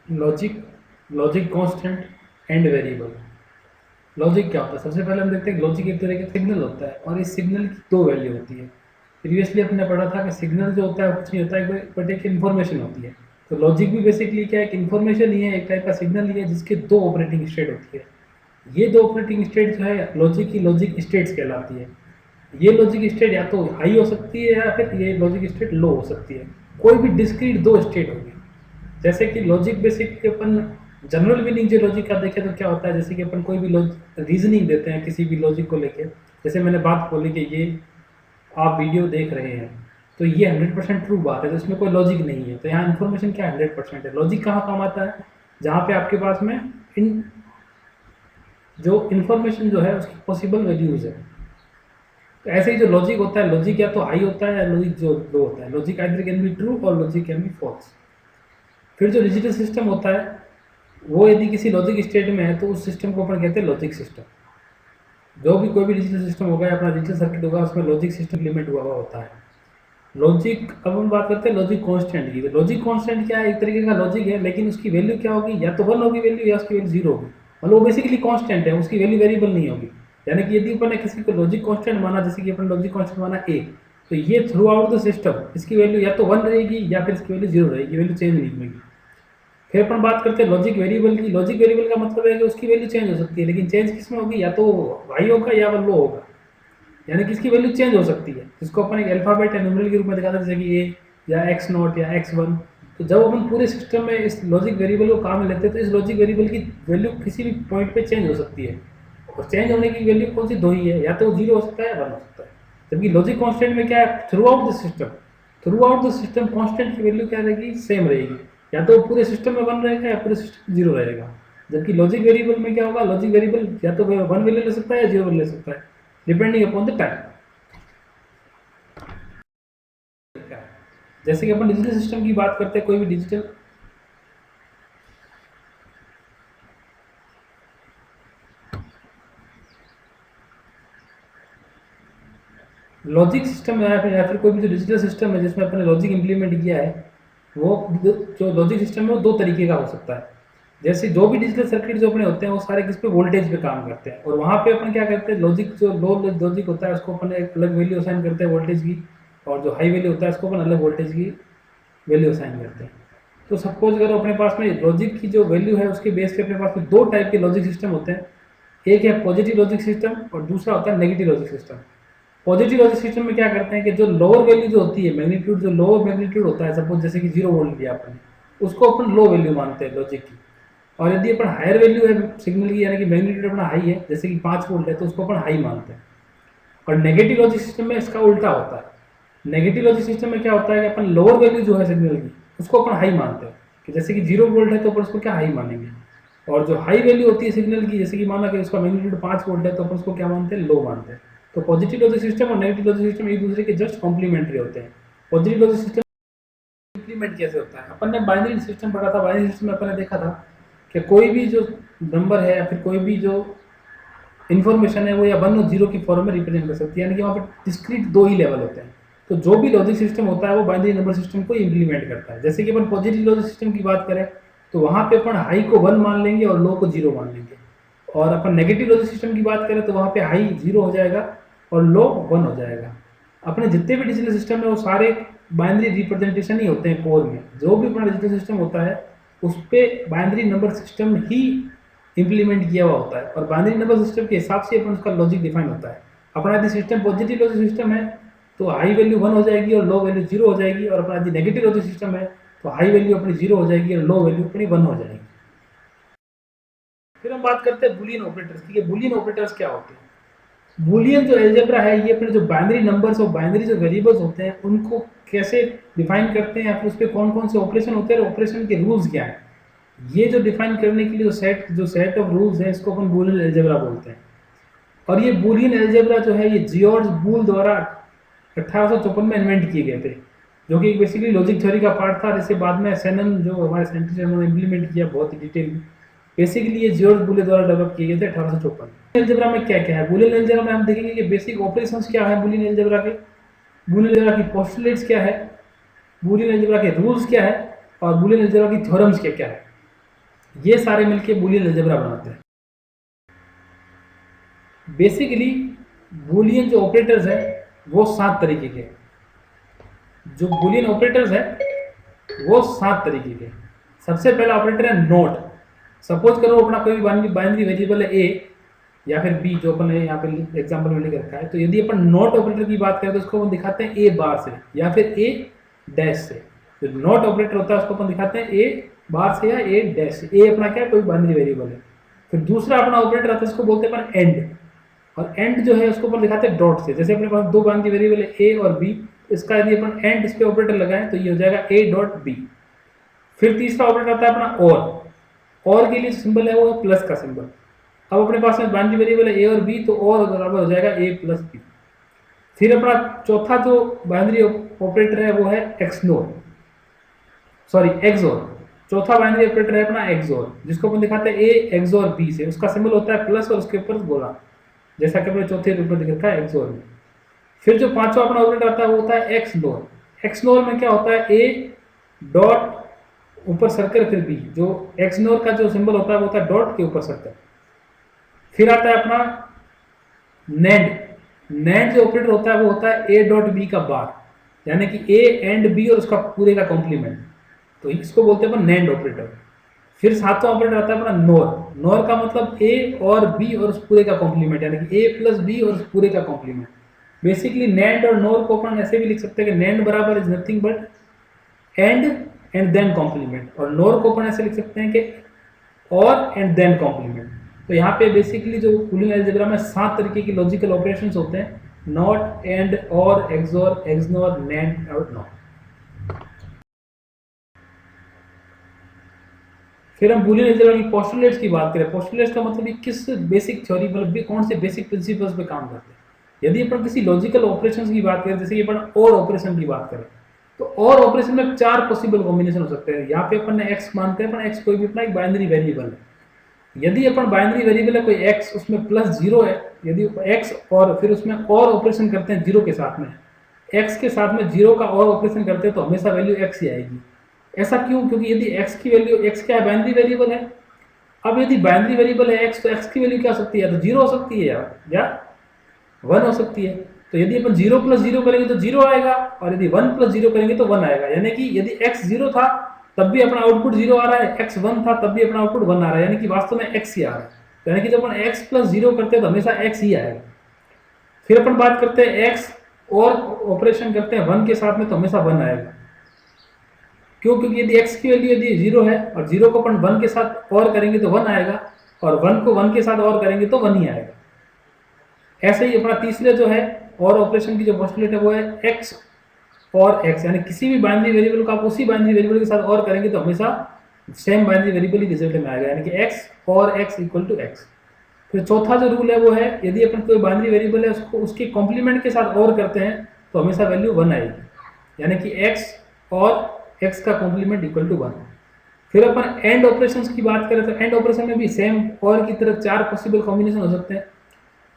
Logic, logic constant and variable. Logic क्या होता है? सबसे पहले हम देखते हैं लॉजिक एक तरह का सिग्नल होता है और इस सिग्नल की दो वैल्यू होती है। प्रीवियसली अपने पढ़ा था कि सिग्नल जो होता है वो कुछ नहीं होता है, बट एक इन्फॉर्मेशन होती है। तो लॉजिक भी बेसिकली क्या है? एक इन्फॉर्मेशन ही है, एक टाइप का सिग्नल ही है जिसके दो ऑपरेटिंग स्टेट होती है। ये दो ऑपरेटिंग स्टेट जो है लॉजिक की लॉजिक स्टेट्स कहलाती है। ये लॉजिक स्टेट या तो हाई हो सकती है या फिर ये लॉजिक स्टेट लो हो सकती है। कोई भी डिस्क्रीट दो स्टेट होगी। जैसे कि लॉजिक बेसिकली अपन जनरल मीनिंग जो लॉजिक का देखें तो क्या होता है, जैसे कि अपन कोई भी रीजनिंग देते हैं किसी भी लॉजिक को लेके। जैसे मैंने बात बोली कि ये आप वीडियो देख रहे हैं, तो ये 100% ट्रू बात है, तो इसमें कोई लॉजिक नहीं है। तो यहाँ इन्फॉर्मेशन क्या 100% है। लॉजिक कहाँ काम आता है? जहाँ पे आपके पास में इन जो इन्फॉर्मेशन जो है उसकी पॉसिबल वैल्यूज है। तो ऐसे ही जो लॉजिक होता है, लॉजिक या तो हाई होता है या लॉजिक जो लो होता है। Logic either can be true और लॉजिक कैन बी फॉल्स। फिर जो डिजिटल सिस्टम होता है वो यदि किसी लॉजिक स्टेट में है तो उस सिस्टम को अपन कहते हैं लॉजिक सिस्टम। जो भी कोई भी डिजिटल सिस्टम होगा, अपना डिजिटल सर्किट होगा, उसमें लॉजिक सिस्टम इम्प्लीमेंट हुआ होता है। लॉजिक, अब हम बात करते हैं लॉजिक कांस्टेंट की। तो लॉजिक कांस्टेंट क्या है? एक तरीके का लॉजिक है, लेकिन उसकी वैल्यू क्या होगी? या तो 1 होगी वैल्यू या उसकी वैल्यू 0 होगी। मतलब वो बेसिकली कांस्टेंट है, उसकी वैल्यू वेरिएबल नहीं होगी। यानी कि यदि अपन ने किसी को लॉजिक कांस्टेंट माना, जैसे कि अपन लॉजिक कांस्टेंट माना a, तो ये थ्रू आउट द सिस्टम इसकी वैल्यू या तो 1 रहेगी या फिर इसकी वैल्यू 0 रहेगी, वैल्यू चेंज नहीं होगी। फिर अपन बात करते हैं लॉजिक वेरिएबल की। लॉजिक वेरिएबल का मतलब है कि उसकी वैल्यू चेंज हो सकती है, लेकिन चेंज किस में होगी? या तो हाई होगा या वो लो होगा। यानी कि इसकी वैल्यू चेंज हो सकती है, जिसको अपन एक अल्फाबेट या न्यूमेरल के रूप में दिखाते हैं, जैसे कि ए या एक्स नॉट या एक्स वन। तो जब अपन पूरे सिस्टम में इस लॉजिक वेरिएबल को काम में लेते हैं तो इस लॉजिक वेरिएबल की वैल्यू किसी भी पॉइंट पे चेंज हो सकती है। और चेंज होने की वैल्यू कौन सी? दो ही है, या तो 0 हो सकता है या 1 हो सकता है। जबकि लॉजिक कांस्टेंट में क्या है? Through out the system, through out the system constant की वैल्यू क्या रहेगी? सेम रहेगी। या तो पूरे सिस्टम में 1 रहेगा या पूरे सिस्टम 0 रहेगा। जबकि लॉजिक वेरिएबल में क्या होगा? लॉजिक वेरिएबल या तो 1 वैल्यू ले सकता है या 0 वैल्यू ले सकता है, डिपेंडिंग अपॉन द टाइम। जैसे कि अपन डिजिटल सिस्टम की बात करते हैं, कोई भी डिजिटल लॉजिक सिस्टम है या फिर कोई भी जो डिजिटल सिस्टम है जिसमें अपने लॉजिक इंप्लीमेंट किया है, वो जो लॉजिक सिस्टम है वो दो तरीके का हो सकता है। जैसे जो भी डिजिटल सर्किट जो अपने होते हैं वो सारे किस पे? वोल्टेज पे काम करते हैं। और वहाँ पे अपन क्या करते हैं? लॉजिक जो लो लॉजिक होता है उसको अपन एक अलग वैल्यू असाइन करते हैं वोल्टेज की, और जो हाई वैल्यू होता है उसको अपन अलग वोल्टेज की वैल्यू असाइन करते हैं। तो सपोज अगर अपने पास में लॉजिक की जो वैल्यू है उसके बेस पे अपने पास में दो टाइप के लॉजिक सिस्टम होते हैं। एक है पॉजिटिव लॉजिक सिस्टम और दूसरा होता है negative logic system. Positive logic system में क्या करते हैं कि जो लोअर वैल्यू जो होती है, मैग्नीट्यूड जो लोअर मैग्नीट्यूड होता है, सपोज जैसे कि 0 वोल्ट दिया आपने, उसको अपन लो वैल्यू मानते हैं लॉजिक की। और यदि अपन हायर वैल्यू है सिग्नल की, यानी कि मैग्नीट्यूड अपना हाई है, जैसे कि 5 वोल्ट है, तो उसको अपन हाई मानते हैं। और नेगेटिव लॉजिक सिस्टम में इसका उल्टा होता है। नेगेटिव लॉजिक सिस्टम में क्या होता है कि अपन लोअर वैल्यू जो है सिग्नल की उसको अपन हाई मानते हैं, कि जैसे कि 0 वोल्ट है तो अपन उसको क्या हाई मानेंगे। और जो हाई वैल्यू होती है सिग्नल की, जैसे कि माना कि उसका मैग्नीट्यूड 5 वोल्ट है, तो अपन उसको क्या मानते हैं? लो मानते हैं। तो पॉजिटिव लॉजिक सिस्टम और नेगेटिव लॉजिक सिस्टम एक दूसरे के जस्ट कॉम्प्लीमेंट्री होते हैं। पॉजिटिव लॉजिक सिस्टम इंप्लीमेंट कैसे होता है? अपन ने बाइनरी सिस्टम पढ़ा था। बाइनरी सिस्टम में अपन ने देखा था कि कोई भी जो नंबर है या फिर कोई भी जो इन्फॉर्मेशन है वो या 1 और 0 की फॉर्म में रिप्रेजेंट कर सकती है, यानी कि वहाँ पर डिस्क्रीट दो ही लेवल होते हैं। तो जो भी लॉजिक सिस्टम होता है वो बाइनरी नंबर सिस्टम को इम्प्लीमेंट करता है। जैसे कि अपन पॉजिटिव लॉजिक सिस्टम की बात करें तो वहाँ पे अपन हाई को 1 मान लेंगे और लो को 0 मान लेंगे। और अपन नेगेटिव लॉजिक सिस्टम की बात करें तो वहाँ पे हाई 0 हो जाएगा और लो 1 हो जाएगा। अपने जितने भी डिजिटल सिस्टम है वो सारे बाइनरी रिप्रेजेंटेशन ही होते हैं कोर में। जो भी अपना डिजिटल सिस्टम होता है उस पर बाइनरी नंबर सिस्टम ही इंप्लीमेंट किया हुआ होता है, और बाइनरी नंबर सिस्टम के हिसाब से अपन उसका लॉजिक डिफाइन होता है। अपना यदि सिस्टम पॉजिटिव लॉजिक सिस्टम है तो हाई वैल्यू 1 हो जाएगी और लो वैल्यू 0 हो जाएगी, और अपना यदि नेगेटिव लॉजिक सिस्टम है तो हाई वैल्यू अपनी 0 हो जाएगी और लो वैल्यू अपनी 1 हो जाएगी। फिर हम बात करते हैं बुलियन ऑपरेटर्स की। बुलियन ऑपरेटर्स क्या होते हैं? बुलियन जो एल्जेब्रा है ये अपने जो बाइनरी नंबर्स और बाइनरी जो वेरिएबल्स होते हैं उनको कैसे डिफाइन करते हैं या फिर उस पर कौन कौन से ऑपरेशन होते हैं और ऑपरेशन के रूल्स क्या हैं, ये जो डिफाइन करने के लिए जो सेट ऑफ रूल्स हैं इसको अपन बुलियन एल्जेब्रा बोलते हैं। और ये बुलियन एल्जेब्रा जो है ये जॉर्ज बूल द्वारा 1854 में इन्वेंट किए गए थे, जो कि बेसिकली लॉजिक थ्योरी का पार्ट था, जिसे बाद में सेनन जो हमारे साइंटिस्ट हैं उन्होंने इम्प्लीमेंट किया बहुत ही डिटेल में। बेसिकली ये जॉर्ज बूले द्वारा डेवलप किए गए थे 1854। एल्जेब्रा में क्या क्या है? बुलियन एल्जेब्रा में हम देखेंगे कि बेसिक ऑपरेशंस क्या है बुलियन एल्जेब्रा के, बुलियन एल्जेब्रा की पोस्टुलेट्स क्या है, बुलियन एल्जेब्रा के रूल्स क्या है, और बुलियन एल्जेब्रा की थ्योरम्स क्या क्या है। ये सारे मिलके बूलियन अलजेब्रा बनाते हैं। बेसिकली बूलियन जो ऑपरेटर्स हैं वो 7 तरीके के, जो बूलियन ऑपरेटर्स हैं वो 7 तरीके के। सबसे पहला ऑपरेटर है नोट। सपोज करो अपना कोई भी बाइनरी वेरिएबल है ए या फिर बी, जो अपन ने यहाँ पे एग्जांपल में लिख रखा है। तो यदि अपन नोट ऑपरेटर की बात करें तो उसको अपन दिखाते हैं ए बार से या फिर ए डैश से। जो नोट ऑपरेटर होता है उसको अपन दिखाते हैं ए बार से या ए डैश से। ए अपना क्या है, कोई बाइनरी वेरिएबल है। फिर दूसरा अपना ऑपरेटर आता है उसको बोलते हैं अपन एंड, और एंड जो है उसको अपन दिखाते हैं डॉट से। जैसे अपने पास दो बाइनरी वेरिएबल है ए और बी, इसका यदि अपन एंड इस पे ऑपरेटर लगाएं तो ये हो जाएगा ए डॉट बी। फिर तीसरा ऑपरेटर आता है अपना और के लिए सिंबल है वो है प्लस का सिंबल। अब अपने पास में बाइनरी वेरिएबल है ए और बी, तो और बराबर हो जाएगा ए प्लस बी। फिर अपना चौथा जो बाइनरी ऑपरेटर है वो है एक्सोर। चौथा बाइनरी ऑपरेटर है अपना एक्सोर, जिसको अपन दिखाते हैं ए एक्सोर बी से। उसका सिंबल होता है प्लस और उसके ऊपर गोला, जैसा कि अपने चौथे रूप में दिख रखा है एक्सोर में। फिर जो पांचवा अपना ऑपरेटर आता है वो होता है एक्सनोर। एक्सनोर में क्या होता है, ए डॉट ऊपर सर्कल फिर बी। जो एक्सनोर का जो सिंबल होता है वो होता है डॉट के ऊपर सर्कल। फिर आता है अपना नैंड जो ऑपरेटर होता है वो होता है ए डॉट बी का बार, यानी कि ए एंड बी और उसका पूरे का कॉम्प्लीमेंट, तो इसको बोलते हैं अपन नैंड ऑपरेटर। फिर सातवां ऑपरेटर आता है अपना नोर का मतलब ए और बी और उस पूरे का कॉम्प्लीमेंट, यानी कि ए प्लस बी और उस पूरे का कॉम्प्लीमेंट। बेसिकली नैंड और नोर को अपन ऐसे भी लिख सकते हैं कि नैंड बराबर is nothing but and then complement, और नोर को अपन ऐसे लिख सकते हैं कि और एंड देन कॉम्प्लीमेंट। तो यहाँ पे बेसिकली जो बूलियन अलजेब्रा में 7 तरीके के लॉजिकल ऑपरेशंस होते हैं, नॉट, एंड, और, एक्सोर, एक्सनोर, नैंड और नॉट। फिर हम बूलियन अलजेब्रा की पोस्टुलेट्स की बात करें। पोस्टुलेट्स का मतलब किस बेसिक थ्योरी, मतलब कौन से बेसिक प्रिंसिपल्स पे काम करते हैं। यदि अपन किसी लॉजिकल ऑपरेशंस की बात करें, जैसे कि अपन और ऑपरेशन की बात करें, तो और ऑपरेशन में 4 पॉसिबल कॉम्बिनेशन हो सकते हैं। यहाँ पे अपन ने एक्स मानते हैं, अपन एक्स कोई भी अपना एक बाइनरी वेरिएबल है। यदि अपन बाइनरी वेरिएबल है कोई एक्स, उसमें प्लस 0 है, यदि एक्स और फिर उसमें और ऑपरेशन करते हैं 0 के साथ में, एक्स के साथ में 0 का और ऑपरेशन करते हैं, तो हमेशा वैल्यू एक्स ही आएगी। ऐसा क्यों? क्योंकि यदि एक्स की वैल्यू, एक्स क्या है, बाइनरी वेरिएबल है। अब यदि बाइनरी वेरिएबल है एक्स, तो एक्स की वैल्यू क्या हो सकती है, तो 0 हो सकती है या 1 हो सकती है। तो यदि अपन 0 + 0 करेंगे तो 0 आएगा, और यदि 1 + 0 करेंगे तो 1 आएगा। यानी कि यदि x 0 था तब भी अपना आउटपुट 0 आ रहा है, x 1 था तब भी अपना आउटपुट 1 आ रहा है, यानी कि वास्तव में x ही आ रहा है। तो यानी कि जब अपन x + 0 करते हैं तो हमेशा x ही आएगा। फिर अपन बात करते हैं x और ऑपरेशन करते हैं 1 के साथ में, तो हमेशा 1 आएगा। क्यों? क्योंकि यदि x की वैल्यू यदि 0 है और 0 को अपन 1 के साथ और करेंगे तो 1 आएगा, और 1 को 1 के साथ और करेंगे तो 1 ही आएगा। ऐसे ही अपना तीसरे जो है और ऑपरेशन की जो पोस्टुलेट है वो है x और x, यानी किसी भी बाइनरी वेरिएबल को आप उसी बाइनरी वेरिएबल के साथ और करेंगे तो हमेशा सेम बाइनरी वेरिएबल ही रिजल्ट में आएगा, यानी कि x और x = x। फिर चौथा जो रूल है वो है, यदि अपन कोई बाइनरी वेरिएबल है उसको उसके कॉम्प्लीमेंट के साथ और करते हैं तो हमेशा वैल्यू 1 आएगी, यानी कि x और x का कॉम्प्लीमेंट = 1। फिर अपन एंड ऑपरेशंस की बात करें तो एंड ऑपरेशन में भी सेम और की तरह 4 पॉसिबल कॉम्बिनेशन हो सकते हैं।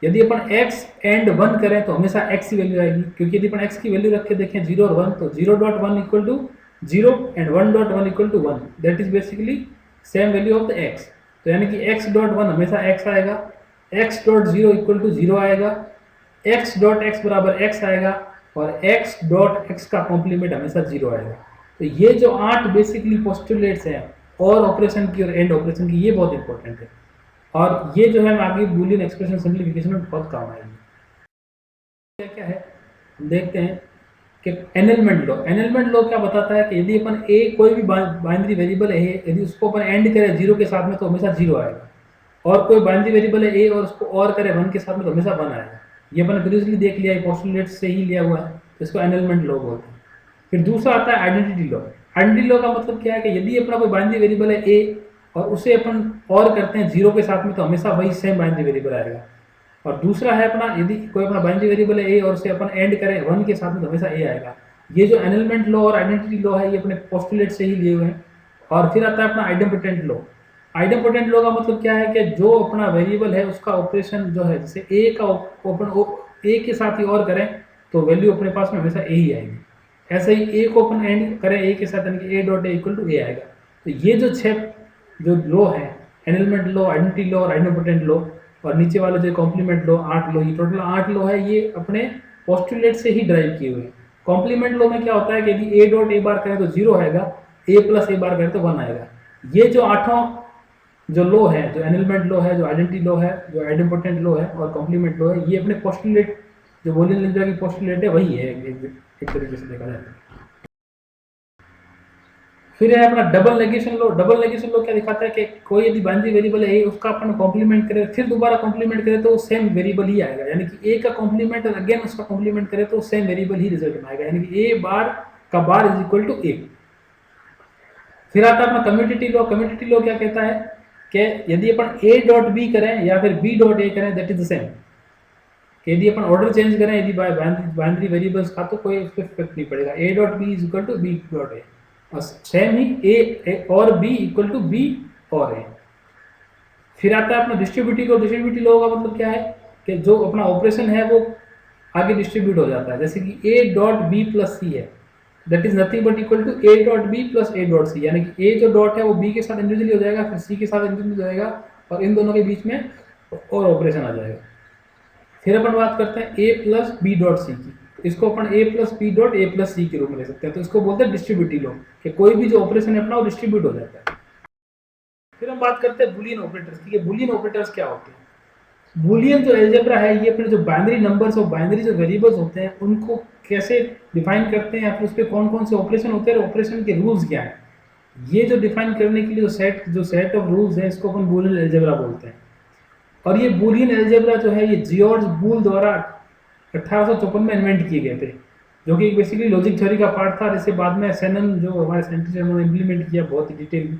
यदि अपन x एंड 1 करें तो हमेशा x की वैल्यू आएगी, क्योंकि यदि अपन x की वैल्यू रख के देखें 0 और 1, तो 0.1 = 0 and 1.1 = 1, that is basically same value of the x। तो यानी कि x.1 हमेशा x आएगा, x.0 = 0 आएगा, x.x = x आएगा, और x.x का कॉम्प्लीमेंट हमेशा 0 आएगा। तो ये जो 8 बेसिकली पोस्टुलेट्स हैं और ऑपरेशन की और एंड ऑपरेशन की, ये बहुत इंपॉर्टेंट है, और ये जो है आगे बूलियन एक्सप्रेशन सिंप्लीफिकेशन में बहुत काम आएगी। क्या है हम देखते हैं कि एनलमेंट लॉ क्या बताता है कि यदि अपन ए कोई भी बाइनरी वेरिएबल है, यदि उसको अपन एंड करें 0 के साथ में तो हमेशा 0 आएगा, और कोई बाइनरी वेरिएबल है ए और उसको और करें 1 के साथ में तो हमेशा 1 आएगा। ये अपन प्रीवियसली देख लिया है, पोस्टुलेट से ही लिया हुआ है, तो इसको एनलमेंट लॉ बोलते हैं। फिर दूसरा आता है आइडेंटिटी लॉ। आइडेंटिटी लॉ का मतलब क्या है कि यदि अपना कोई बाइनरी वेरिएबल है ए और उसे अपन और करते हैं 0 के साथ में तो हमेशा वही सेम बाइनरी वेरिएबल आएगा। और दूसरा है अपना, यदि कोई अपना बाइनरी वेरिएबल है ए और उसे अपन एंड करें 1 के साथ में तो हमेशा ए आएगा। ये जो एनलमेंट लॉ और आइडेंटिटी लॉ है ये अपने पोस्टुलेट से ही लिए हुए हैं। और फिर आता है अपना आइडेम्पोटेंट लॉ। आइडेम्पोटेंट लॉ का मतलब क्या है कि जो अपना वेरिएबल है उसका ऑपरेशन जो है, जैसे ए का ओपन ए के साथ ही और करें तो वैल्यू अपने पास में हमेशा ए ही आएगी। ऐसे ही ए को अपन एंड करें ए के साथ, यानी कि a.a = a आएगा। तो ये जो 6 जो लो है, एनलमेंट लो, आइडेंटिटी लो और आइडेंटिपोटेंट लो, और नीचे वाले जो कॉम्प्लीमेंट लो 8 लो, ये टोटल 8 लो है, ये अपने पोस्टुलेट से ही ड्राइव किए हुए हैं। कॉम्प्लीमेंट लो में क्या होता है कि यदि ए डॉट ए बार करें तो 0 आएगा, ए प्लस ए बार करें तो 1 आएगा। ये जो आठों जो लो है, जो एनलमेंट लो है, जो आइडेंटिटी लो है, जो आइडेंटिपोटेंट लो है और कॉम्प्लीमेंट लो है, ये अपने पोस्टुलेट जो बूलियन अलजेब्रा की पोस्टुलेट है वही है एक तरीके से देखा जाए तो। फिर है अपना डबल नेगेशन लो। डबल नेगेशन लो क्या दिखाता है कि कोई यदि बाइनरी वेरिएबल है उसका अपन कॉम्प्लीमेंट करे, फिर दोबारा कॉम्प्लीमेंट करे तो सेम वेरिएबल ही आएगा, यानी कि ए का कॉम्प्लीमेंट और अगेन उसका कॉम्प्लीमेंट करे तो सेम वेरिएबल ही रिजल्ट में आएगा, यानी कि ए बार का बार इज इक्वल टू ए। फिर आता है अपना कम्यूटेटिव लो। कम्यूटेटिव लो क्या कहता है कि यदि अपन ए डॉट बी करें या फिर बी डॉट ए करें दैट इज द सेम, कि यदि अपन ऑर्डर चेंज करें यदि बाइनरी वेरिएबल्स का तो कोई उस पर इफेक्ट नहीं पड़ेगा। A dot B is equal to B dot A, और सेम ही ए और बी इक्वल टू बी और ए। फिर आता है अपना डिस्ट्रीब्यूटिव लो। डिस्ट्रीब्यूटिव लो का मतलब क्या है कि जो अपना ऑपरेशन है वो आगे डिस्ट्रीब्यूट हो जाता है, जैसे कि A dot B plus C है, that is nothing but equal to A dot B plus A dot C, यानी कि ए जो डॉट है वो बी के साथ इंडिविजुअली हो जाएगा, फिर सी के साथ इंडिविजुअली हो जाएगा, और इन दोनों के बीच में और ऑपरेशन आ जाएगा। फिर अपन बात करते हैं A plus B dot C की, इसको अपन A plus B dot A plus C के रूप में ले सकते हैं, तो इसको बोलते हैं डिस्ट्रीब्यूटिव लो, कि कोई भी जो ऑपरेशन है अपना वो डिस्ट्रीब्यूट हो जाता है। फिर हम बात करते हैं बुलियन ऑपरेटर्स की। बुलियन ऑपरेटर्स क्या होते हैं? बुलियन जो अलजेब्रा है ये अपने जो बाइनरी नंबर्स और बाइनरी जो वेरिएबल्स होते हैं उनको कैसे डिफाइन करते हैं, या फिर उस पर कौन कौन से ऑपरेशन होते हैं और ऑपरेशन के रूल्स क्या हैं, ये जो डिफाइन करने के लिए जो सेट ऑफ रूल्स हैं इसको अपन बुलियन अलजेब्रा बोलते हैं। और ये बुलियन अलजेब्रा जो है ये जॉर्ज बूल द्वारा 1854 में इन्वेंट किए गए थे, जो कि बेसिकली लॉजिक थ्योरी का पार्ट था, जिससे बाद में सेनन जो हमारे साइंटिस्ट हैं उन्होंने इम्प्लीमेंट किया बहुत ही डिटेल में।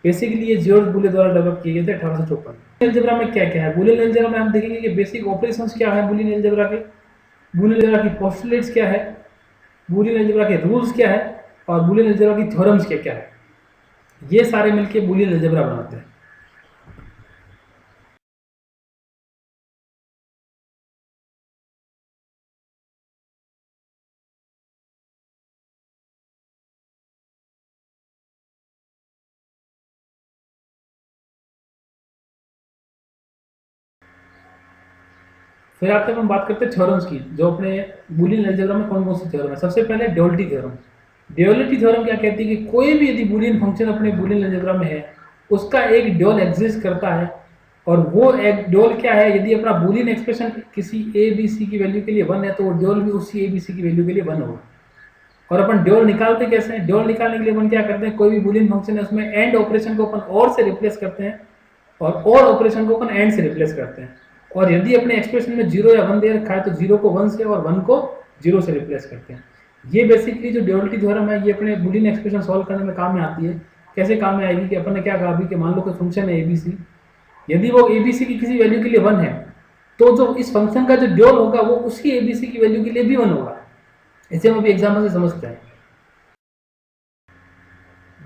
बेसिकली ये जॉर्ज बूले द्वारा डेवलप किए गए थे 1854। अलजेब्रा में क्या क्या है? बुलियन अलजेब्रा में हम देखेंगे कि बेसिक ऑपरेशंस क्या है बुलियन अलजेब्रा के, बुलियन अलजेब्रा की पोस्टुलेट्स क्या है, बुलियन अलजेब्रा के रूल्स क्या है, और बुलियन अलजेब्रा की थ्योरम्स क्या क्या है, ये सारे मिलके बुलियन अलजेब्रा बनाते हैं। फिर आते हैं हम बात करते हैं थ्योरम्स की, जो अपने बुलियन अलजेब्रा में कौन कौन सी थ्योरम है। सबसे पहले ड्यूअलिटी थ्योरम। ड्यूअलिटी थ्योरम क्या कहती है कि कोई भी यदि बुलियन फंक्शन अपने बुलियन अलजेब्रा में है उसका एक ड्यूअल एग्जिस्ट करता है, और वो एक ड्यूअल क्या है, यदि अपना बुलियन एक्सप्रेशन किसी ए बी सी की वैल्यू के लिए 1 है तो वो ड्यूअल भी उसी ए बी सी की वैल्यू के लिए 1 होगा। और अपन ड्यूअल निकालते कैसे हैं? ड्यूअल निकालने के लिए अपन क्या करते हैं, कोई भी बुलियन फंक्शन है उसमें एंड ऑपरेशन को अपन और से रिप्लेस करते हैं, और ऑपरेशन को अपन एंड से रिप्लेस करते हैं, और यदि अपने एक्सप्रेशन में 0 या 1 दे रखा है तो 0 को 1 से और 1 को 0 से रिप्लेस करते हैं। ये बेसिकली जो ड्यूअलिटी थ्योरम है ये अपने बुलियन एक्सप्रेशन सॉल्व करने में काम में आती है। कैसे काम में आएगी कि अपन ने क्या कहा अभी कि मान लो कोई फंक्शन है एबीसी, यदि वो एबीसी की किसी वैल्यू के लिए 1 है तो जो इस फंक्शन का जो ड्यूअल होगा वो उसी एबीसी की वैल्यू के लिए भी 1 होगा। इसे हम अभी एग्जाम्पल से समझते हैं।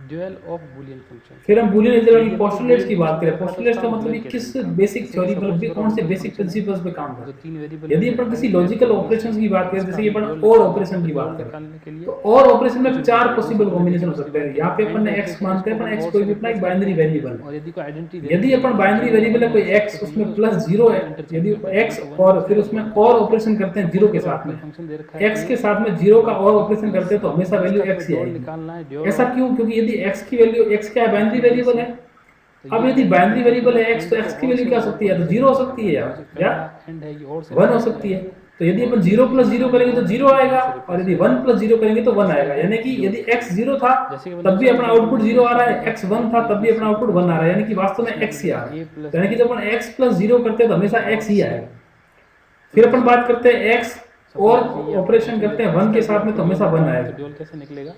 Dual of Boolean function. फिर हम बूलियन अलजेब्रा की पोस्टुलेट्स की बात करें। पोस्टुलेट्स का मतलब ये किस बेसिक थ्योरी मतलब कौन से बेसिक प्रिंसिपल्स पे काम करते हैं। यदि अपन किसी लॉजिकल ऑपरेशंस की बात करें, जैसे कि अपन और ऑपरेशन की बात करें तो और ऑपरेशन में 4 पॉसिबल कॉम्बिनेशन हो सकते हैं। यहाँ पे अपन ने x मानते हैं, अपन x कोई भी अपना एक बाइनरी वेरिएबल है, यदि अपन बाइनरी वेरिएबल है कोई x उसमें +0 है, यदि x और फिर उसमें और ऑपरेशन करते हैं 0 के साथ में, x के साथ में 0 का और ऑपरेशन करते हैं तो हमेशा वैल्यू x ही आएगी। ऐसा क्यों? क्योंकि यदि x की वैल्यू x क्या है, बाइनरी वेरिएबल है। अब यदि बाइनरी वेरिएबल है x तो x की वैल्यू क्या हो सकती है, तो 0 हो सकती है या 1 हो सकती है। तो यदि अपन 0 + 0 करेंगे तो 0 आएगा, और यदि 1 + 0 करेंगे तो 1 आएगा। यानी कि यदि x 0 था तब भी अपना आउटपुट 0 आ रहा है, x 1 था तब भी अपना आउटपुट 1 आ रहा है, यानी कि वास्तव में x ही आ रहा है। यानी कि जब अपन x + 0 करते हैं तो हमेशा x ही आएगा। फिर अपन बात करते हैं x और ऑपरेशन करते हैं 1 के साथ में तो हमेशा 1 आएगा। कैसे निकलेगा?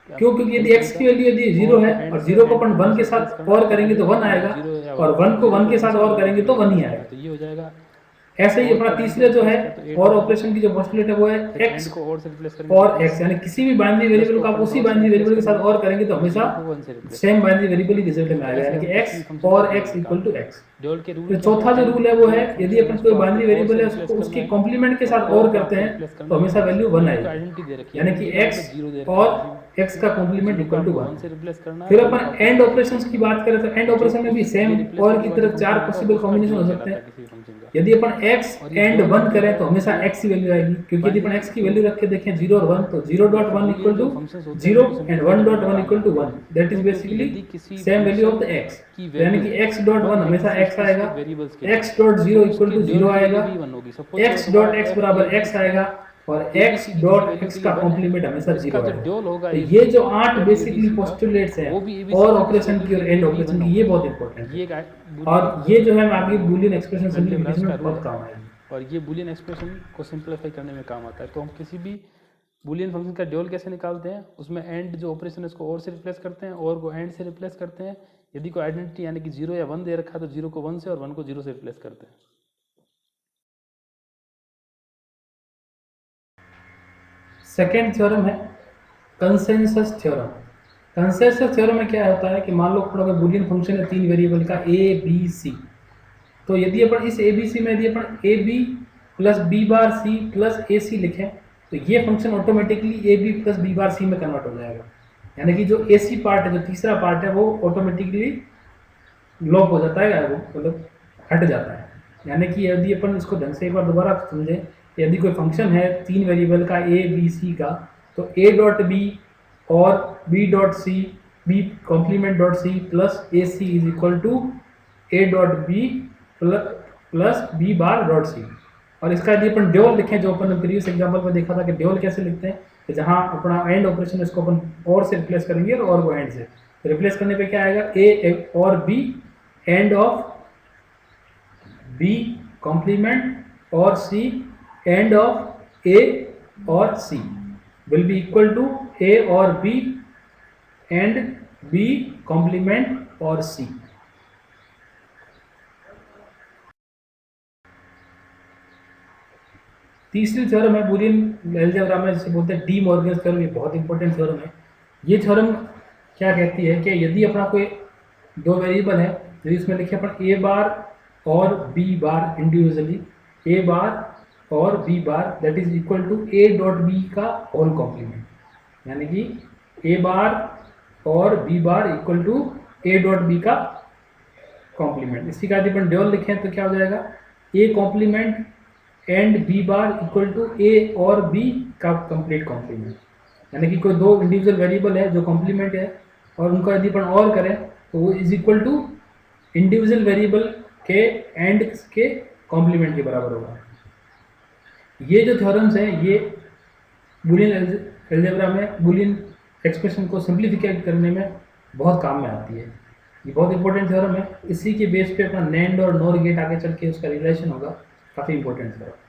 क्यों? क्योंकि यदि x की वैल्यू यदि 0 है और 0 को अपन 1 के साथ और करेंगे तो 1 आएगा, और 1 को 1 के साथ और करेंगे तो 1 ही आएगा। तो ये हो जाएगा। ऐसे ही अपना तीसरा जो है और ऑपरेशन की जो पोस्टुलेट है वो है x को और से रिप्लेस करेंगे और x, यानी किसी भी बाइनरी वेरिएबल को आप उसी बाइनरी वेरिएबल के साथ और करेंगे तो हमेशा सेम बाइनरी वेरिएबल ही रिजल्ट में आएगा, यानी कि x और x = x। ड्यूअल के रूल फिर चौथा जो रूल है वो है यदि अपन कोई बाइनरी वेरिएबल है उसको उसके कॉम्प्लीमेंट के साथ और करते हैं तो हमेशा वैल्यू 1 आएगी, यानी कि x और x का कॉम्प्लीमेंट जीरो को इक्वल टू आपको 1 1। से रिप्लेस करना है फिर और अपन आपको एंड ऑपरेशंस की बात करें तो एंड ऑपरेशन में भी ये सेम रिप्लेस और करने की वाला तरह फंक्शन चार होगा पॉसिबल वो उसका कॉम्बिनेशन हो ड्यूल सकते कहलाता है हैं। किसी फंक्शन का। यदि अपन x और ये एंड ड्यूल 1 जो करें है तो हमेशा ये x की वैल्यू आएगी, क्योंकि यदि अपन बाइनरी x की जो वैल्यू रख के देखें 0 और 1 तो 0 या डॉट फिर 1 बुलियन इक्वल टू जो फंक्शंस होते हैं 0 उनको एंड सिंप्लीफाई 1 करने डॉट में 1 काम इक्वल टू आते हैं। 1, दैट इज क्यों? क्योंकि बेसिकली यदि किसी same value of function the x। की यानी वैल्यू कि x डॉट 1 1 है हमेशा किसी x आएगा, स्पेसिफिक वेरिएबल्स के लिए x डॉट तो 0 इक्वल उसके टू ड्यूल 0 की वैल्यू आएगा, भी 1 होगी। सपोज करो x तुम्हारा डॉट x f बराबर ए बी x सी आएगा और ए बी x सी की किसी डॉट वैल्यू के x लिए का 1 है कॉम्प्लीमेंट तो हमेशा इसका 0 जो आएगा। ड्यूल होगा तो ए ये बी जो 8 एफ ए बी बेसिकली सी का पोस्टुलेट्स हैं वो भी ए बी सी और की किसी ऑपरेशन वैल्यू की के और एंड लिए भी 1 ऑपरेशन की, ये होगा। बहुत इंपॉर्टेंट ये है। एक और ये जो है आपकी बूलियन एक्सप्रेशन एल्जेब्रास सिंप्लीफिकेशन का में रूल बहुत है काम आएगी। और ये बूलियन एक्सप्रेशन को सिंप्लीफाई करने में काम आता है। तो हम किसी भी बूलियन फंक्शन का ड्यूल कैसे निकालते हैं, उसमें एंड जो ऑपरेशन है उसको और से रिप्लेस करते हैं और को एंड से रिप्लेस करते हैं। यदि कोई आइडेंटिटी यानी कि 0 या 1 दे रखा है तो 0 को 1 से और 1 को 0 से रिप्लेस करते हैं। सेकेंड थ्योरम है कंसेंसस थ्योरम। कंसेंसस थ्योरम में क्या होता है कि मान लो अपना कोई बूलियन फंक्शन है 3 वेरिएबल का a b c, तो यदि अपन इस a b c में यदि अपन a b plus b bar c plus a c लिखें तो ये function automatically a b plus b bar c में कन्वर्ट हो जाएगा। यानी कि जो a c पार्ट है, जो तीसरा पार्ट है, वो ऑटोमेटिकली लॉक हो जाता है, वो मतलब हट जाता है। यानी कि यदि अपन इसको ढंग से एक बार दोबारा समझें, यदि कोई फंक्शन है 3 वेरिएबल का a b c का, तो a डॉट b और b dot c b complement dot c plus A C is equal to a dot b plus b bar dot c। और इसका यदि अपन ड्यूल लिखें, जो अपन प्रीवियस एग्जांपल में देखा था कि ड्यूल कैसे लिखते हैं, कि जहाँ अपना एंड ऑपरेशन इसको अपन और से रिप्लेस करेंगे और को एंड से रिप्लेस करने पे क्या आएगा, a और b and of b complement और c एंड ऑफ a और c will be equal to a और b एंड b कॉम्प्लीमेंट और c। तीसरी थ्योरम है बूलियन अलजेब्रा में, जिसे बोलते हैं डी मॉर्गन थ्योरम। ये बहुत इंपॉर्टेंट थ्योरम है। ये थ्योरम क्या कहती है कि यदि अपना कोई दो वेरिएबल है, यदि इसमें लिखे अपन a बार और b bar individually, a bar और b bar that is equal to a dot b का होल कॉम्प्लीमेंट, यानी कि a बार और b bar equal to a dot b का कॉम्प्लीमेंट। इसी का यदि अपन ड्यूल लिखें तो क्या हो जाएगा, a complement and b bar equal to a और b का कंप्लीट कॉम्प्लीमेंट। यानी कि कोई दो इंडिविजुअल वेरिएबल है जो कॉम्प्लीमेंट है और उनका यदि अपन और करें तो वो is equal to individual variable के एंड के कॉम्प्लीमेंट के बराबर होगा। ये जो थ्योरम्स हैं ये बूलियन अलजेब्रा में बूलियन एक्सप्रेशन को सिंप्लीफिकेट करने में बहुत काम में आती है। ये बहुत इंपॉर्टेंट थ्योरम है। इसी के बेस पे अपना नैंड और नॉर गेट आगे चल के उसका रिलेशन होगा, काफ़ी इंपॉर्टेंट थ्योरम।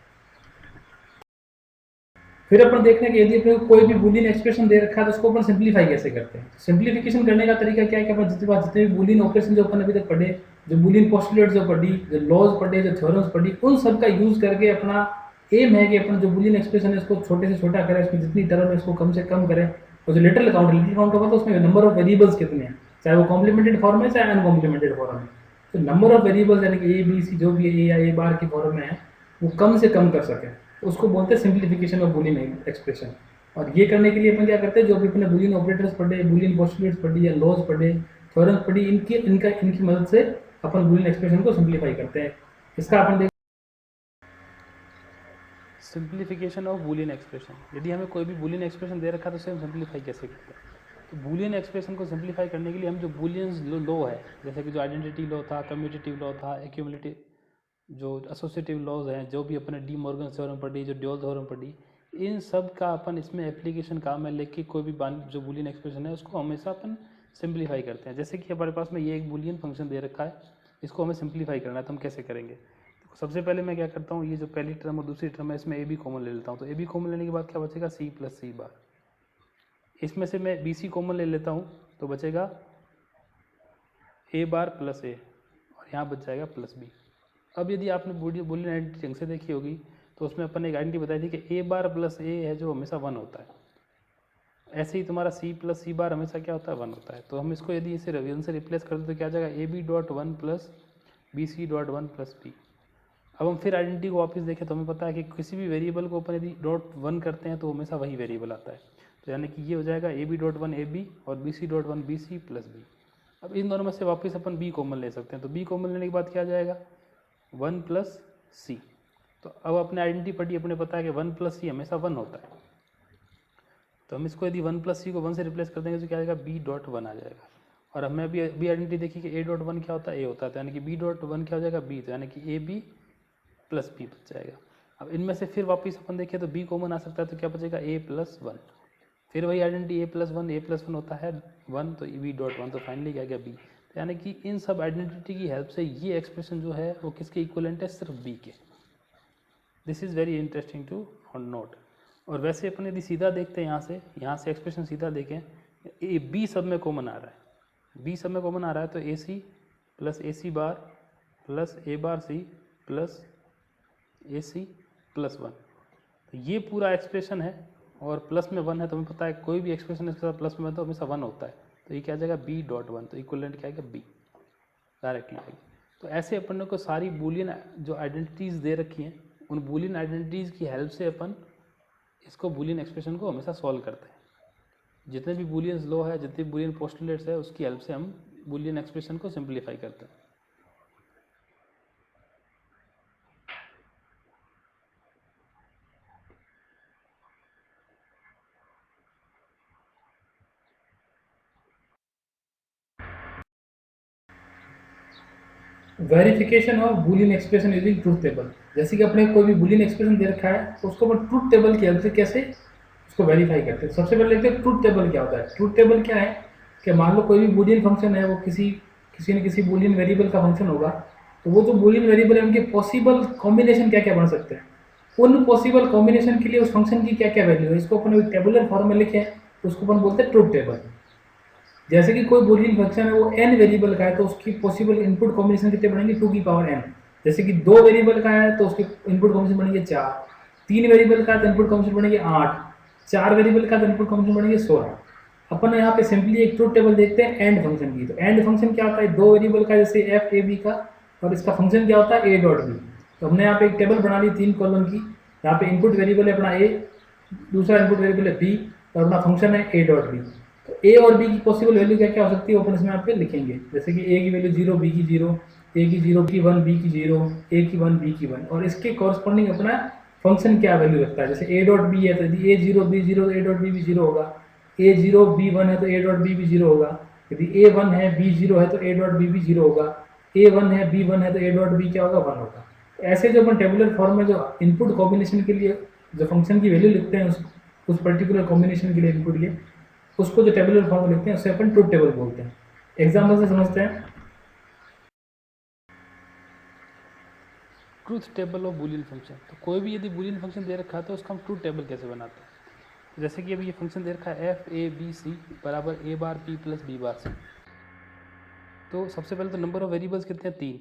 फिर अपन देखने कि यदि अपने कोई भी बूलियन एक्सप्रेशन दे रखा है तो उसको अपन सिंप्लीफाई कैसे करते हैं। सिंप्लीफिकेशन करने का तरीका क्या है कि अपन जितने भी बूलियन ऑपरेशन जो अपन अभी तक पढ़े, जो बूलियन पोस्टुलेट जो पढ़ी, जो लॉज पढ़े, जो थ्योरम्स पढ़ी, उन सब का यूज करके अपना एम है कि अपन जो बूलियन एक्सप्रेशन है इसको छोटे से छोटा करें, इसमें जितनी टर्म है इसको कम से कम करें। और जो लिटरल काउंट का मतलब उसमें नंबर ऑफ वेरिएबल्स कितने हैं, चाहे वो कॉम्प्लीमेंटेड फॉर्म है चाहे अनकॉम्प्लीमेंटेड फॉर्म है, तो नंबर ऑफ वेरिएबल्स यानी कि ए बी सी जो भी ए या ए बार की फॉर्म में है वो कम से कम कर सकें, तो उसको बोलते हैं सिंप्लीफिकेशन ऑफ बूलियन एक्सप्रेशन। और ये करने के लिए अपन क्या करते हैं, जो भी अपने बूलियन ऑपरेटर्स पढ़े, बूलियन पोस्टुलेट्स पढ़ी या लॉज पढ़े, थ्योरम्स पढ़ी, इनकी मदद से अपन बूलियन एक्सप्रेशन को सिंप्लीफाई करते हैं। इसका अपन देख सिंप्लीफिकेशन ऑफ बूलियन एक्सप्रेशन। यदि हमें कोई भी बूलियन एक्सप्रेशन दे रखा है तो उसे हम सिंप्लीफाई कैसे करते हैं। तो बूलियन एक्सप्रेशन को सिंप्लीफाई करने के लिए हम जो बूलियन लॉ है, जैसे कि जो आइडेंटिटी लॉ था, कम्यूटेटिव लॉ था, एक्यूमुलेटिव जो एसोसिएटिव लॉज हैं, जो भी अपने डी मॉर्गन थ्योरम पढ़ी, जो ड्यूल थ्योरम पढ़ी, इन सब का अपन इसमें एप्लीकेशन काम में लेके कोई भी जो बूलियन एक्सप्रेशन है उसको हमेशा अपन सिंप्लीफाई करते हैं। जैसे कि हमारे पास में ये एक बूलियन फंक्शन दे रखा है, इसको हमें सिंप्लीफाई करना है तो हम कैसे करेंगे। तो सबसे पहले मैं क्या करता हूँ, ये जो पहली टर्म और दूसरी टर्म है इसमें ए बी कॉमन ले लेता हूँ। तो ए बी कॉमन लेने के बाद क्या बचेगा, सी प्लस सी बार। इसमें से मैं बी सी कॉमन ले लेता हूँ तो बचेगा ए बार प्लस ए और यहाँ बच जाएगा प्लस बी। अब यदि आपने बूलियन आइडेंटिटी ढंग से देखी होगी तो उसमें अपन ने एक आइडेंटिटी बताई थी कि ए बार प्लस ए है जो हमेशा 1 होता है। ऐसे ही तुम्हारा सी प्लस सी बार हमेशा क्या होता है, 1 होता है। तो हम इसको यदि इसे वन से रिप्लेस कर दो तो क्या आ जाएगा, A B dot 1 plus B C dot 1 plus B. अब हम फिर आइडेंटिटी को वापस देखें तो हमें पता है कि किसी भी वेरिएबल को अपन यदि डॉट 1 करते हैं तो हमेशा वही वेरिएबल आता है। तो यानी कि ये हो जाएगा A B dot one A B और B C dot one B C plus B. अब इन दोनों में से वापस अपन बी कॉमन ले सकते हैं, तो बी कॉमन लेने के बाद क्या आ जाएगा 1 प्लस सी। तो अब अपने आइडेंटिटी पढ़ी, अपने पता है कि 1 प्लस सी हमेशा 1 होता है, तो हम इसको यदि 1 प्लस सी को 1 से रिप्लेस कर देंगे तो क्या आएगा बी डॉट वन आ जाएगा। और हमें अभी बी आइडेंटिटी देखी कि ए डॉट वन क्या होता है, ए होता है, तो यानी कि बी डॉट वन क्या हो जाएगा बी, तो यानी कि ए बी प्लस बी बच जाएगा। अब इनमें से फिर वापस अपन देखें तो बी कॉमन आ सकता है, तो क्या बचेगा ए प्लस वन। फिर वही आइडेंटिटी ए प्लस वन होता है 1, तो बी डॉट वन, तो फाइनली क्या गया बी। तो यानी कि इन सब आइडेंटिटी की हेल्प से ये एक्सप्रेशन जो है वो किसके इक्वलेंट है, सिर्फ बी के। This is very interesting to note. और वैसे अपन यदि सीधा देखते हैं यहाँ से एक्सप्रेशन सीधा देखें, ए बी सब में कॉमन आ रहा है, बी सब में कॉमन आ रहा है, तो ए C plus A C bar plus A bar C plus A C plus one, तो ये पूरा एक्सप्रेशन है। और प्लस में 1 है, तो हमें पता है कोई भी एक्सप्रेशन इसके साथ प्लस में है तो हमेशा 1 होता है, तो ये क्या आ जाएगा बी डॉट वन, तो इक्वलेंट क्या आएगा बी, डायरेक्टली आएगी। तो ऐसे अपन को सारी बूलियन जो आइडेंटिटीज़ दे रखी हैं, उन बूलियन आइडेंटिटीज़ की हेल्प से अपन इसको बूलियन एक्सप्रेशन को हमेशा सॉल्व करते हैं। जितने भी बूलियन लॉ है, जितने भी बूलियन पोस्टुलेट्स है, उसकी हेल्प से हम बूलियन एक्सप्रेशन को सिंप्लीफाई करते हैं। Verification of Boolean expression using truth table. जैसे कि अपने कोई भी बूलियन एक्सप्रेशन दे रखा है तो उसको अपन ट्रूथ टेबल की हेल्प से कैसे उसको वेरीफाई करते हैं। सबसे पहले देखते हैं ट्रूथ टेबल क्या होता है। ट्रूथ टेबल क्या है कि मान लो कोई भी बूलियन फंक्शन है, वो किसी न किसी बूलियन वेरिएबल का फंक्शन होगा, तो वो जो बूलियन वेरिएबल है उनके पॉसिबल कॉम्बिनेशन क्या क्या बन सकते हैं, उन पॉसिबल कॉम्बिनेशन के लिए उस फंक्शन की क्या क्या वैल्यू है, इसको अपन टेबुलर फॉर्म में लिखे तो उसको अपन बोलते हैं ट्रूथ टेबल। जैसे कि कोई बूलियन फंक्शन है वो n वेरिएबल का है, तो उसकी पॉसिबल इनपुट कॉम्बिनेशन कितने बनेंगे 2 की पावर n। जैसे कि 2 वेरिएबल का है तो उसके इनपुट कॉम्बिनेशन बनेंगे 4, 3 वेरिएबल का तो इनपुट कॉम्बिनेशन बनेंगे 8, 4 वेरिएबल का तो इनपुट कॉम्बिनेशन बनेंगे 16। अपन यहाँ पे सिंपली एक ट्रूथ टेबल देखते हैं एंड फंक्शन की। तो एंड फंक्शन क्या होता है, 2 वेरिएबल का, जैसे एफ ए बी का, और इसका फंक्शन क्या होता है ए डॉट बी। तो हमने यहाँ पे एक टेबल बना ली 3 कॉलम की। यहाँ पे इनपुट वेरिएबल है अपना ए, दूसरा इनपुट वेरिएबल है बी, और अपना फंक्शन है ए डॉट बी। तो ए और बी की पॉसिबल वैल्यू क्या क्या हो सकती है वो अपन इसमें यहाँ पे लिखेंगे। जैसे कि ए की वैल्यू 0, बी की 0, ए की 0 की 1, बी की 0, ए की 1, बी की 1, और इसके कॉरस्पॉन्डिंग अपना फंक्शन क्या वैल्यू रखता है। जैसे ए डॉट बी है तो यदि ए 0 बी 0 तो ए डॉट बी भी 0 होगा, ए 0 बी 1 है तो ए डॉट बी भी 0 होगा, यदि ए 1 है बी 0 है तो ए डॉट बी भी 0 होगा, ए 1 है बी 1 है तो ए डॉट बी क्या होगा 1 होगा। तो ऐसे जो अपन टेबुलर फॉर्म में जो इनपुट कॉम्बिनेशन के लिए जो फंक्शन की वैल्यू लिखते हैं उस पर्टिकुलर कॉम्बिनेशन के लिए इनपुट के, उसको जो टेबुलर फॉर्म में लिखते हैं उसे अपन ट्रूथ टेबल बोलते हैं। एग्जाम्पल से समझते हैं। Truth table of Boolean function. तो कोई भी यदि बूलियन फंक्शन दे रखा है तो उसका हम ट्रूथ टेबल कैसे बनाते हैं। जैसे कि अभी ये फंक्शन दे रखा है एफ ए बी सी बराबर ए बार पी प्लस बी बार सी। तो सबसे पहले तो नंबर ऑफ वेरिएबल्स कितने हैं 3,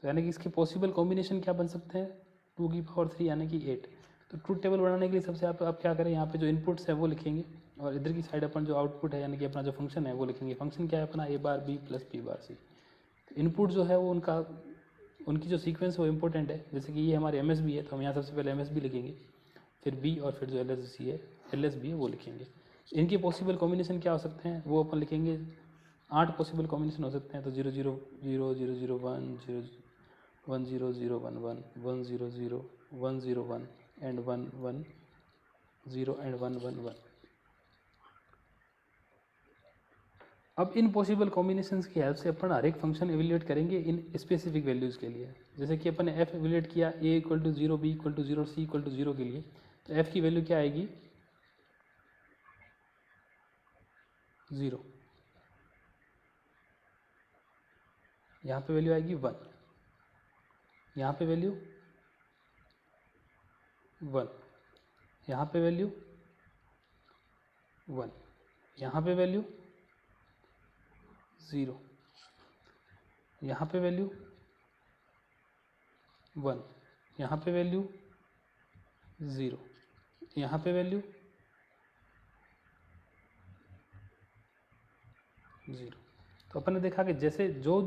तो यानी कि इसके पॉसिबल कॉम्बिनेशन क्या बन सकते हैं 2 की पावर 3 यानी कि 8। तो ट्रूथ टेबल बनाने के लिए सबसे आप क्या करें, यहाँ पे जो इनपुट्स है वो लिखेंगे और इधर की साइड अपन जो आउटपुट है यानी कि अपना जो फंक्शन है वो लिखेंगे। फंक्शन क्या है अपना ए बार बी प्लस बी बार सी। तो इनपुट जो है वो उनकी जो सीक्वेंस है वो इंपॉर्टेंट है। जैसे कि ये हमारे एम है तो हम यहाँ सबसे पहले एम लिखेंगे, फिर बी, और फिर जो एल है वो लिखेंगे। इनके पॉसिबल कॉम्बिनेशन क्या हो सकते हैं वो अपन लिखेंगे। 8 पॉसिबल कॉम्बिनेशन हो सकते हैं। तो 0 0 0 0 0 1 0 1 0 0 1 1 1 0 0 1 0 1 एंड 1 1 0 एंड 1 1 1। अब इन पॉसिबल कॉम्बिनेशंस की हेल्प से अपन हर एक फंक्शन एवेल्यूएट करेंगे इन स्पेसिफिक वैल्यूज़ के लिए। जैसे कि अपन ने एफ एवेल्यूएट किया A equal to 0, B equal to 0, C equal to 0 के लिए, तो एफ की वैल्यू क्या आएगी 0, यहाँ पे वैल्यू आएगी 1, यहाँ पे वैल्यू 1, यहाँ पे वैल्यू 1, यहाँ पे वैल्यू 0, यहाँ पे वैल्यू 1, यहाँ पे वैल्यू 0, यहाँ पे वैल्यू 0। तो अपन ने देखा कि जैसे जो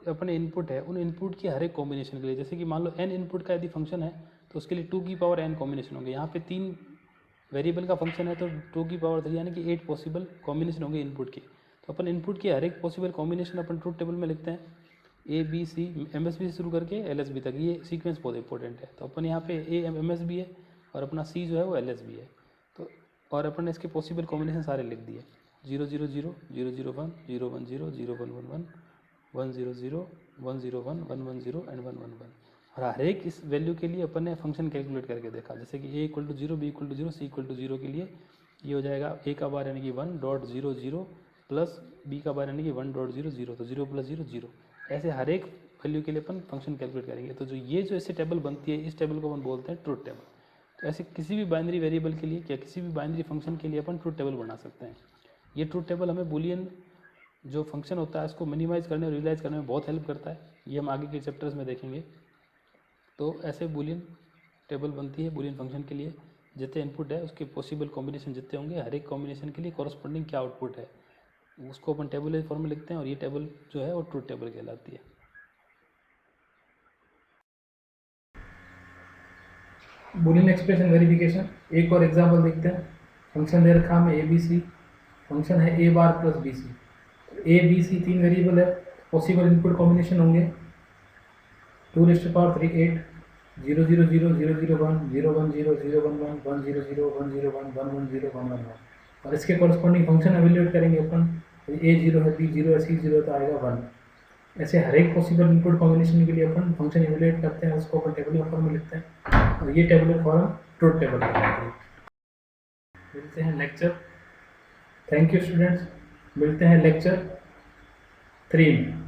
अपने इनपुट है उन इनपुट की हर एक कॉम्बिनेशन के लिए, जैसे कि मान लो n इनपुट का यदि फंक्शन है तो उसके लिए 2 की पावर n कॉम्बिनेशन होंगे। यहाँ पे 3 वेरिएबल का फंक्शन है तो 2 की पावर 3 यानी कि 8 पॉसिबल कॉम्बिनेशन होंगे इनपुट के। तो अपन इनपुट के हर एक पॉसिबल कॉम्बिनेशन अपन ट्रूथ टेबल में लिखते हैं, ए बी सी, एमएसबी से शुरू करके एलएसबी तक, ये सीक्वेंस बहुत इंपॉर्टेंट है। तो अपन यहाँ पे ए एमएसबी है और अपना सी जो है वो एलएसबी है। तो और अपन ने इसके पॉसिबल कॉम्बिनेशन सारे लिख दिए, 0 0 0 0 0 1 0 1 0 0 1 1 1 1 0 0 1 0 1 1 1 0 एंड 1 1 1। और हर एक इस वैल्यू के लिए अपन ने फंक्शन कैलकुलेट करके देखा, जैसे कि A equal to 0, B equal to 0, C equal to 0 के लिए ये हो जाएगा ए का बार यानी कि 1.00 प्लस बी का बार यानी कि 1.00, तो 0 प्लस 0 0। ऐसे हर एक वैल्यू के लिए अपन फंक्शन कैलकुलेट करेंगे। तो जो ये जो ऐसे टेबल बनती है, इस टेबल को अपन बोलते हैं ट्रूथ टेबल। तो ऐसे किसी भी बाइनरी वेरिएबल के लिए या किसी भी बाइनरी फंक्शन के लिए अपन ट्रूथ टेबल बना सकते हैं। ये ट्रूथ टेबल हमें बूलियन जो फंक्शन होता है उसको मिनिमाइज़ करने और रियलाइज़ करने में बहुत हेल्प करता है, ये हम आगे के चैप्टर्स में देखेंगे। तो ऐसे बूलियन टेबल बनती है बूलियन फंक्शन के लिए, जितने इनपुट है उसके पॉसिबल कॉम्बिनेशन जितने होंगे, हर एक कॉम्बिनेशन के लिए कॉरस्पॉन्डिंग क्या आउटपुट है उसको अपन टेबल फॉर्म में लिखते हैं, और ये टेबल जो है वो ट्रूथ टेबल कहलाती है। बूलियन एक्सप्रेशन वेरिफिकेशन, एक और एग्जांपल देखते हैं। फंक्शन दे रखा हमें ए बी सी, फंक्शन है A bar plus B C. A B C 3 variable है, पॉसिबल इनपुट कॉम्बिनेशन होंगे 2 raised to power 3 8 0 0 0 0 0 1 0 1 0 0 1 1 1 0 0 1 0 1 1 1 0 1 1 1, और इसके कॉरस्पॉन्डिंग फंक्शन एवेल्यूएट करेंगे अपन। ए 0 है, बी 0 है, सी 0 तो आएगा 1। ऐसे हर एक पॉसिबल इनपुट कॉम्बिनेशन के लिए अपन फंक्शन एवेल्यूएट करते हैं, उसको अपन टेबुलर फॉर्म में लिखते हैं, और ये टेबुलर फॉर्म ट्रूथ टेबल कहलाती है। मिलते हैं लेक्चर, थैंक यू स्टूडेंट्स, मिलते हैं लेक्चर 3 में।